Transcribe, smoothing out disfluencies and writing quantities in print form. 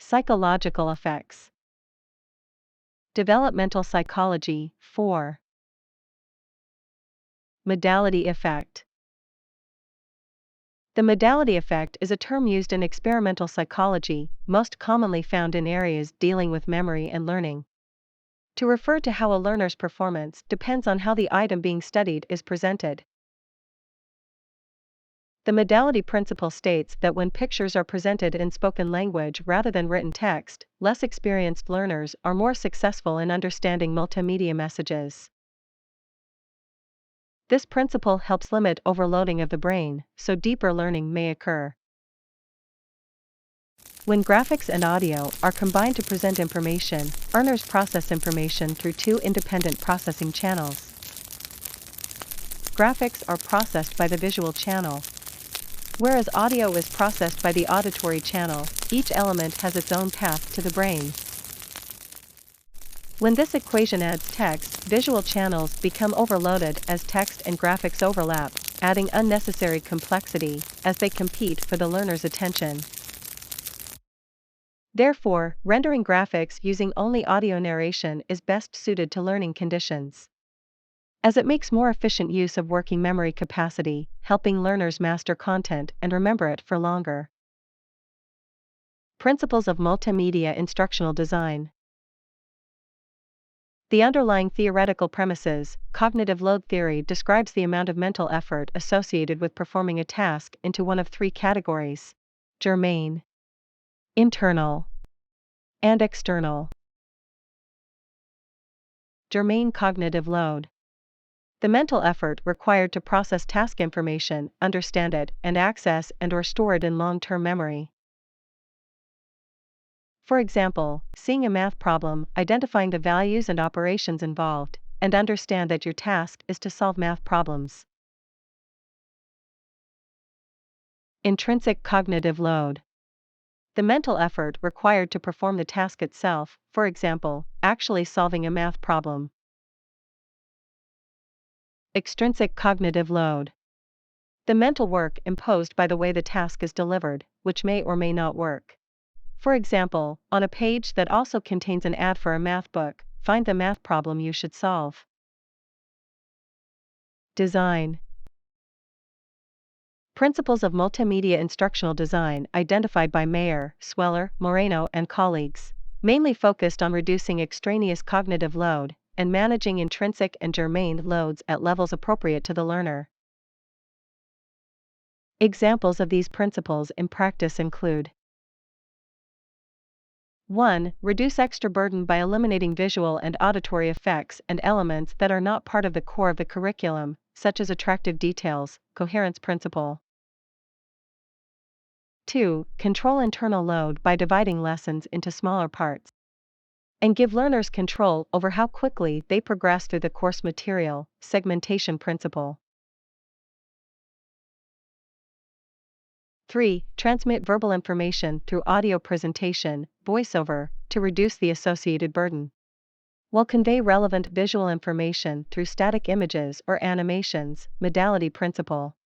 Psychological effects. Developmental psychology. 4. Modality effect. The modality effect is a term used in experimental psychology, most commonly found in areas dealing with memory and learning, to refer to how a learner's performance depends on how the item being studied is presented. The modality principle states that when pictures are presented in spoken language rather than written text, less experienced learners are more successful in understanding multimedia messages. This principle helps limit overloading of the brain, so deeper learning may occur. When graphics and audio are combined to present information, learners process information through two independent processing channels. Graphics are processed by the visual channel, whereas audio is processed by the auditory channel. Each element has its own path to the brain. When this equation adds text, visual channels become overloaded as text and graphics overlap, adding unnecessary complexity as they compete for the learner's attention. Therefore, rendering graphics using only audio narration is best suited to learning conditions, as it makes more efficient use of working memory capacity, helping learners master content and remember it for longer. Principles of multimedia instructional design. The underlying theoretical premises, cognitive load theory, describes the amount of mental effort associated with performing a task into one of three categories: germane, internal, and external. Germane cognitive load. The mental effort required to process task information, understand it, and access and/or store it in long-term memory. For example, seeing a math problem, identifying the values and operations involved, and understand that your task is to solve math problems. Intrinsic cognitive load. The mental effort required to perform the task itself, for example, actually solving a math problem. Extrinsic cognitive load. The mental work imposed by the way the task is delivered, which may or may not work. For example, on a page that also contains an ad for a math book, find the math problem you should solve. Design. Principles of multimedia instructional design identified by Mayer, Sweller, Moreno, and colleagues, mainly focused on reducing extraneous cognitive load and managing intrinsic and germane loads at levels appropriate to the learner. Examples of these principles in practice include: 1. Reduce extra burden by eliminating visual and auditory effects and elements that are not part of the core of the curriculum, such as attractive details, coherence principle. 2. Control internal load by dividing lessons into smaller parts, and give learners control over how quickly they progress through the course material, segmentation principle. 3. Transmit verbal information through audio presentation, voiceover, to reduce the associated burden, while convey relevant visual information through static images or animations, modality principle.